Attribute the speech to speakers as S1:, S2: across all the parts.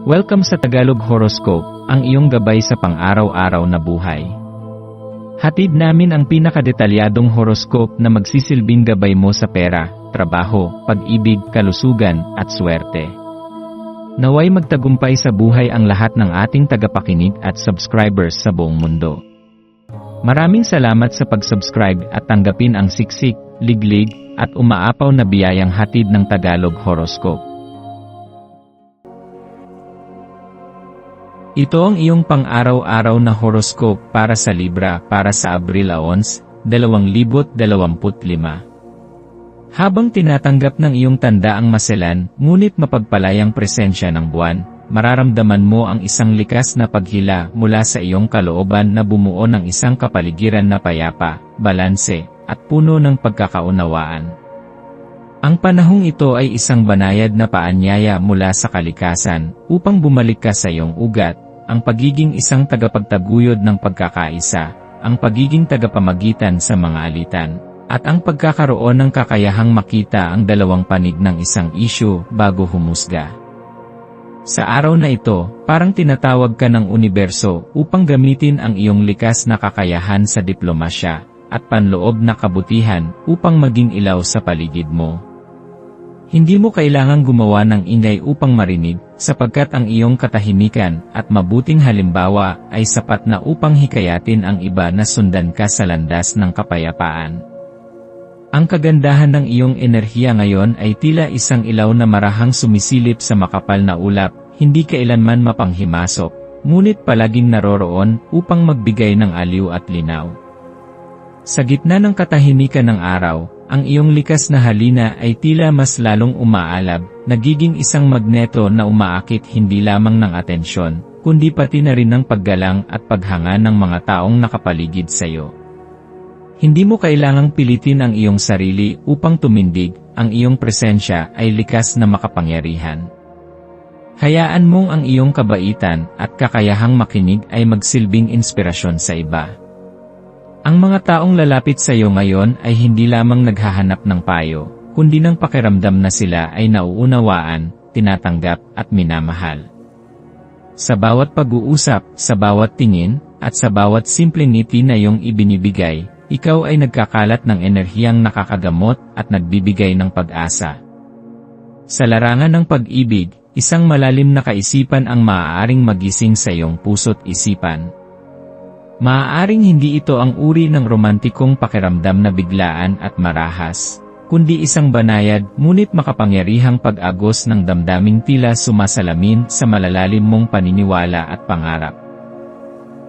S1: Welcome sa Tagalog Horoscope, ang iyong gabay sa pang-araw-araw na buhay. Hatid namin ang pinakadetalyadong horoscope na magsisilbing gabay mo sa pera, trabaho, pag-ibig, kalusugan, at swerte. Naway magtagumpay sa buhay ang lahat ng ating tagapakinig at subscribers sa buong mundo. Maraming salamat sa pag-subscribe at tanggapin ang siksik, liglig, at umaapaw na biyayang hatid ng Tagalog Horoscope. Ito ang iyong pang-araw-araw na horoscope para sa Libra para sa Abril 11, 2025. Habang tinatanggap ng iyong tanda ang maselan, ngunit mapagpalayang presensya ng buwan, mararamdaman mo ang isang likas na paghila mula sa iyong kalooban na bumuo ng isang kapaligiran na payapa, balanse, at puno ng pagkakaunawaan. Ang panahong ito ay isang banayad na paanyaya mula sa kalikasan upang bumalik ka sa iyong ugat, ang pagiging isang tagapagtaguyod ng pagkakaisa, ang pagiging tagapamagitan sa mga alitan, at ang pagkakaroon ng kakayahang makita ang dalawang panig ng isang isyu bago humusga. Sa araw na ito, parang tinatawag ka ng universo upang gamitin ang iyong likas na kakayahan sa diplomasya at panloob na kabutihan upang maging ilaw sa paligid mo. Hindi mo kailangang gumawa ng ingay upang marinig, sapagkat ang iyong katahimikan at mabuting halimbawa ay sapat na upang hikayatin ang iba na sundan ka sa landas ng kapayapaan. Ang kagandahan ng iyong enerhiya ngayon ay tila isang ilaw na marahang sumisilip sa makapal na ulap, hindi kailanman mapanghimasok, ngunit palaging naroroon upang magbigay ng aliw at linaw. Sa gitna ng katahimikan ng araw, ang iyong likas na halina ay tila mas lalong umaalab, nagiging isang magneto na umaakit hindi lamang ng atensyon, kundi pati na rin ng paggalang at paghanga ng mga taong nakapaligid sa iyo. Hindi mo kailangang pilitin ang iyong sarili upang tumindig, ang iyong presensya ay likas na makapangyarihan. Hayaan mong ang iyong kabaitan at kakayahang makinig ay magsilbing inspirasyon sa iba. Ang mga taong lalapit sa iyo ngayon ay hindi lamang naghahanap ng payo, kundi ng pakiramdam na sila ay nauunawaan, tinatanggap, at minamahal. Sa bawat pag-uusap, sa bawat tingin, at sa bawat simpleng ngiti na iyong ibinibigay, ikaw ay nagkakalat ng enerhiyang nakakagamot at nagbibigay ng pag-asa. Sa larangan ng pag-ibig, isang malalim na kaisipan ang maaaring magising sa iyong puso't isipan. Maaaring hindi ito ang uri ng romantikong pakiramdam na biglaan at marahas, kundi isang banayad ngunit makapangyarihang pag-agos ng damdaming tila sumasalamin sa malalalim mong paniniwala at pangarap.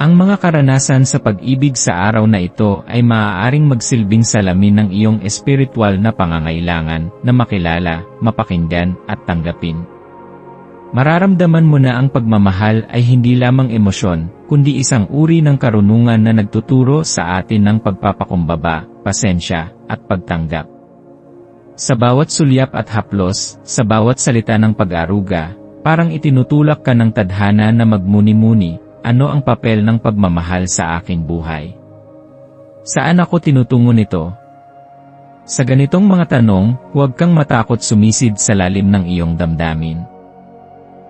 S1: Ang mga karanasan sa pag-ibig sa araw na ito ay maaaring magsilbing salamin ng iyong espiritual na pangangailangan na makilala, mapakinggan at tanggapin. Mararamdaman mo na ang pagmamahal ay hindi lamang emosyon, kundi isang uri ng karunungan na nagtuturo sa atin ng pagpapakumbaba, pasensya, at pagtanggap. Sa bawat sulyap at haplos, sa bawat salita ng pag-aruga, parang itinutulak ka ng tadhana na magmuni-muni, ano ang papel ng pagmamahal sa aking buhay? Saan ako tinutungo nito? Sa ganitong mga tanong, huwag kang matakot sumisid sa lalim ng iyong damdamin.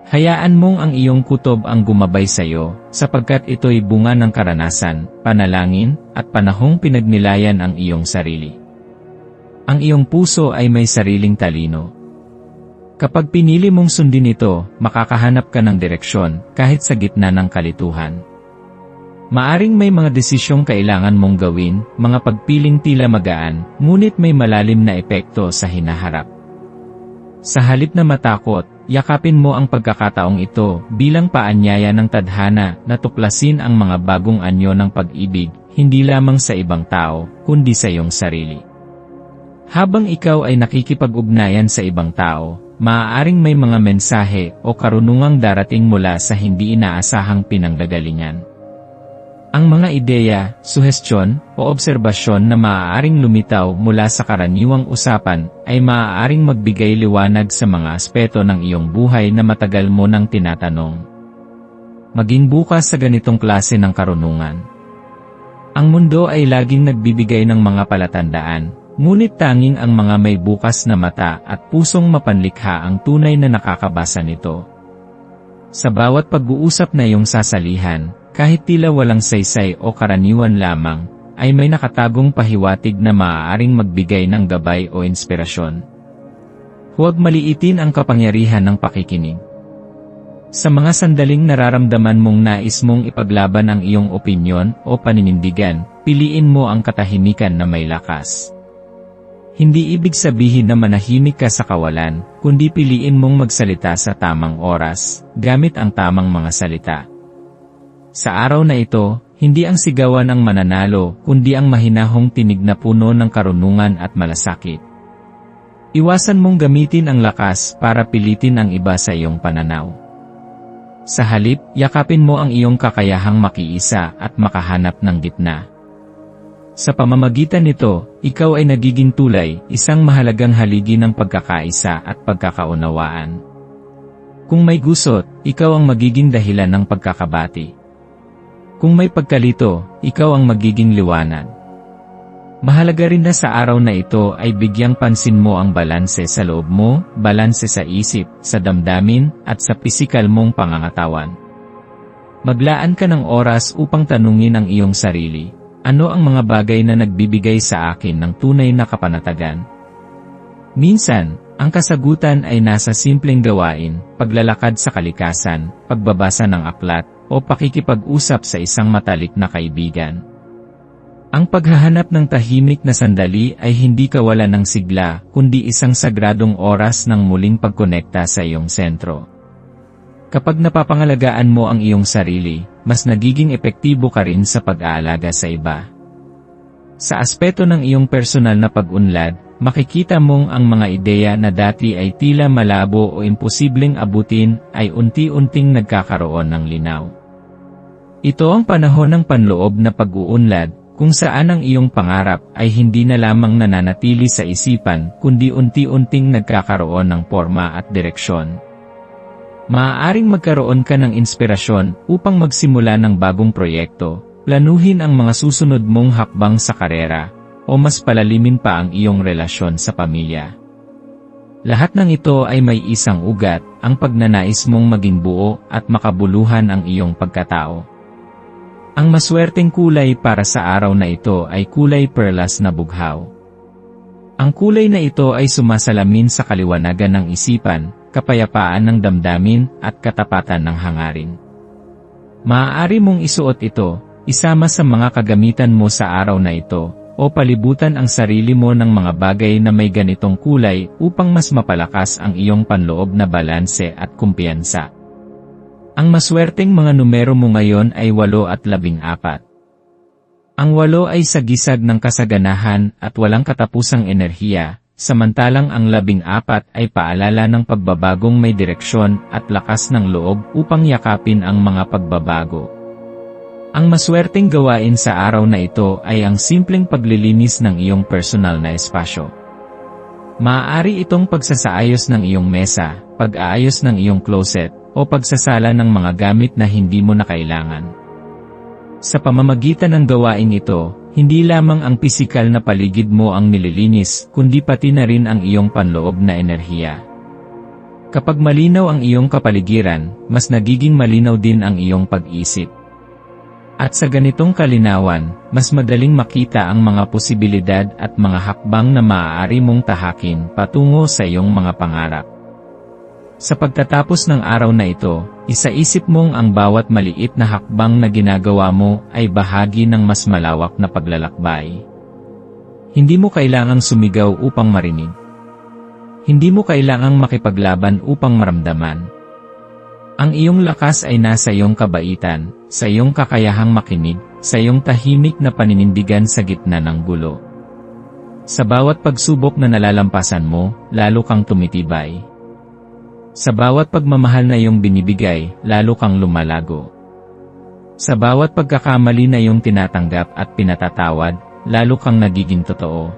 S1: Hayaan mong ang iyong kutob ang gumabay sa iyo, sapagkat ito'y bunga ng karanasan, panalangin, at panahong pinagnilayan ang iyong sarili. Ang iyong puso ay may sariling talino. Kapag pinili mong sundin ito, makakahanap ka ng direksyon, kahit sa gitna ng kalituhan. Maaring may mga desisyong kailangan mong gawin, mga pagpiling tila magaan, ngunit may malalim na epekto sa hinaharap. Sa halip na matakot, yakapin mo ang pagkakataong ito bilang paanyaya ng tadhana na tuklasin ang mga bagong anyo ng pag-ibig, hindi lamang sa ibang tao, kundi sa iyong sarili. Habang ikaw ay nakikipag-ugnayan sa ibang tao, maaaring may mga mensahe o karunungang darating mula sa hindi inaasahang pinanggagalingan. Ang mga ideya, suhestyon, o obserbasyon na maaaring lumitaw mula sa karaniwang usapan ay maaaring magbigay liwanag sa mga aspeto ng iyong buhay na matagal mo nang tinatanong. Maging bukas sa ganitong klase ng karunungan. Ang mundo ay laging nagbibigay ng mga palatandaan, ngunit tanging ang mga may bukas na mata at pusong mapanlikha ang tunay na nakakabasa nito. Sa bawat pag-uusap na iyong sasalihan, kahit tila walang saysay o karaniwan lamang, ay may nakatagong pahiwatig na maaaring magbigay ng gabay o inspirasyon. Huwag maliitin ang kapangyarihan ng pakikinig. Sa mga sandaling nararamdaman mong nais mong ipaglaban ang iyong opinyon o paninindigan, piliin mo ang katahimikan na may lakas. Hindi ibig sabihin na manahimik ka sa kawalan, kundi piliin mong magsalita sa tamang oras, gamit ang tamang mga salita. Sa araw na ito, hindi ang sigawan ang mananalo, kundi ang mahinahong tinig na puno ng karunungan at malasakit. Iwasan mong gamitin ang lakas para pilitin ang iba sa iyong pananaw. Sa halip, yakapin mo ang iyong kakayahang makiisa at makahanap ng gitna. Sa pamamagitan nito, ikaw ay nagiging tulay, isang mahalagang haligi ng pagkakaisa at pagkakaunawaan. Kung may gusot, ikaw ang magiging dahilan ng pagkakabati. Kung may pagkalito, ikaw ang magiging liwanag. Mahalaga rin na sa araw na ito ay bigyang pansin mo ang balanse sa loob mo, balanse sa isip, sa damdamin, at sa pisikal mong pangangatawan. Maglaan ka ng oras upang tanungin ang iyong sarili, ano ang mga bagay na nagbibigay sa akin ng tunay na kapanatagan? Minsan, ang kasagutan ay nasa simpleng gawain, paglalakad sa kalikasan, pagbabasa ng aklat, o pakikipag-usap sa isang matalik na kaibigan. Ang paghahanap ng tahimik na sandali ay hindi kawalan ng sigla, kundi isang sagradong oras ng muling pagkonekta sa iyong sentro. Kapag napapangalagaan mo ang iyong sarili, mas nagiging epektibo ka rin sa pag-aalaga sa iba. Sa aspeto ng iyong personal na pag-unlad, makikita mong ang mga ideya na dati ay tila malabo o imposibleng abutin ay unti-unting nagkakaroon ng linaw. Ito ang panahon ng panloob na pag-uunlad, kung saan ang iyong pangarap ay hindi na lamang nananatili sa isipan kundi unti-unting nagkakaroon ng porma at direksyon. Maaaring magkaroon ka ng inspirasyon upang magsimula ng bagong proyekto, planuhin ang mga susunod mong hakbang sa karera, o mas palalimin pa ang iyong relasyon sa pamilya. Lahat ng ito ay may isang ugat, ang pagnanais mong maging buo at makabuluhan ang iyong pagkatao. Ang maswerteng kulay para sa araw na ito ay kulay perlas na bughaw. Ang kulay na ito ay sumasalamin sa kaliwanagan ng isipan, kapayapaan ng damdamin, at katapatan ng hangarin. Maaari mong isuot ito, isama sa mga kagamitan mo sa araw na ito, o palibutan ang sarili mo ng mga bagay na may ganitong kulay upang mas mapalakas ang iyong panloob na balanse at kumpiyansa. Ang maswerteng mga numero mo ngayon ay 8 at 14. Ang 8 ay sagisag ng kasaganahan at walang katapusang enerhiya, samantalang ang 14 ay paalala ng pagbabagong may direksyon at lakas ng loob upang yakapin ang mga pagbabago. Ang maswerteng gawain sa araw na ito ay ang simpleng paglilinis ng iyong personal na espasyo. Maaari itong pagsasaayos ng iyong mesa, pag-aayos ng iyong closet, o pagsasala ng mga gamit na hindi mo na kailangan. Sa pamamagitan ng gawain ito, hindi lamang ang pisikal na paligid mo ang nililinis, kundi pati na rin ang iyong panloob na enerhiya. Kapag malinaw ang iyong kapaligiran, mas nagiging malinaw din ang iyong pag-isip. At sa ganitong kalinawan, mas madaling makita ang mga posibilidad at mga hakbang na maaari mong tahakin patungo sa iyong mga pangarap. Sa pagtatapos ng araw na ito, isaisip mong ang bawat maliit na hakbang na ginagawa mo ay bahagi ng mas malawak na paglalakbay. Hindi mo kailangang sumigaw upang marinig. Hindi mo kailangang makipaglaban upang maramdaman. Ang iyong lakas ay nasa iyong kabaitan, sa iyong kakayahang makinig, sa iyong tahimik na paninindigan sa gitna ng gulo. Sa bawat pagsubok na nalalampasan mo, lalo kang tumitibay. Sa bawat pagmamahal na iyong binibigay, lalo kang lumalago. Sa bawat pagkakamali na iyong tinatanggap at pinatatawad, lalo kang nagiging totoo.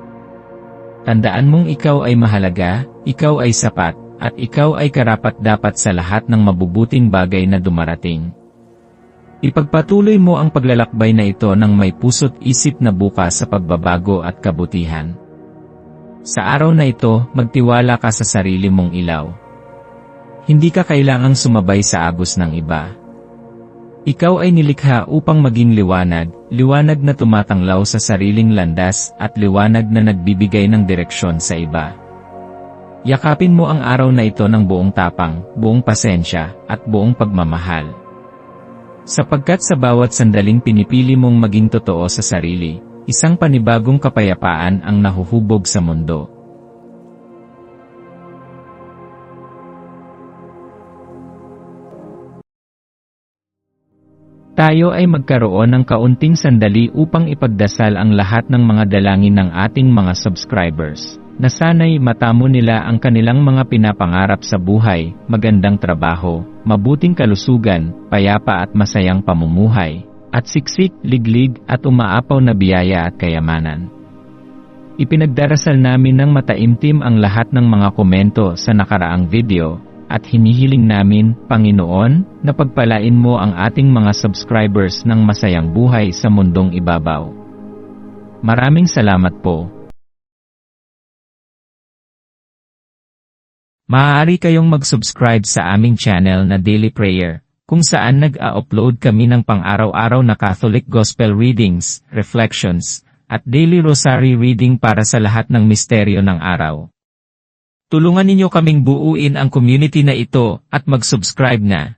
S1: Tandaan mong ikaw ay mahalaga, ikaw ay sapat, at ikaw ay karapat-dapat sa lahat ng mabubuting bagay na dumarating. Ipagpatuloy mo ang paglalakbay na ito ng may puso't isip na bukas sa pagbabago at kabutihan. Sa araw na ito, magtiwala ka sa sarili mong ilaw. Hindi ka kailangang sumabay sa agos ng iba. Ikaw ay nilikha upang maging liwanag, liwanag na tumatanglaw sa sariling landas at liwanag na nagbibigay ng direksyon sa iba. Yakapin mo ang araw na ito ng buong tapang, buong pasensya, at buong pagmamahal. Sapagkat sa bawat sandaling pinipili mong maging totoo sa sarili, isang panibagong kapayapaan ang nahuhubog sa mundo. Tayo ay magkaroon ng kaunting sandali upang ipagdasal ang lahat ng mga dalangin ng ating mga subscribers, na sana'y matamo nila ang kanilang mga pinapangarap sa buhay, magandang trabaho, mabuting kalusugan, payapa at masayang pamumuhay, at siksik, liglig at umaapaw na biyaya at kayamanan. Ipinagdarasal namin ng mataimtim ang lahat ng mga komento sa nakaraang video, at hinihiling namin, Panginoon, na pagpalain mo ang ating mga subscribers ng masayang buhay sa mundong ibabaw. Maraming salamat po. Maaari kayong mag-subscribe sa aming channel na Daily Prayer, kung saan nag-a-upload kami ng pang-araw-araw na Catholic Gospel readings, reflections, at daily rosary reading para sa lahat ng misteryo ng araw. Tulungan ninyo kaming buuin ang community na ito at mag-subscribe na.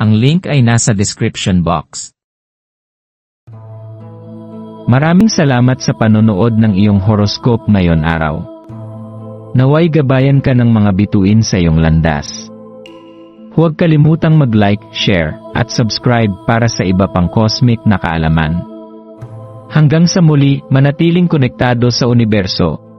S1: Ang link ay nasa description box. Maraming salamat sa panonood ng iyong horoscope ngayon araw. Naway gabayan ka ng mga bituin sa iyong landas. Huwag kalimutang mag-like, share, at subscribe para sa iba pang cosmic na kaalaman. Hanggang sa muli, manatiling konektado sa universo.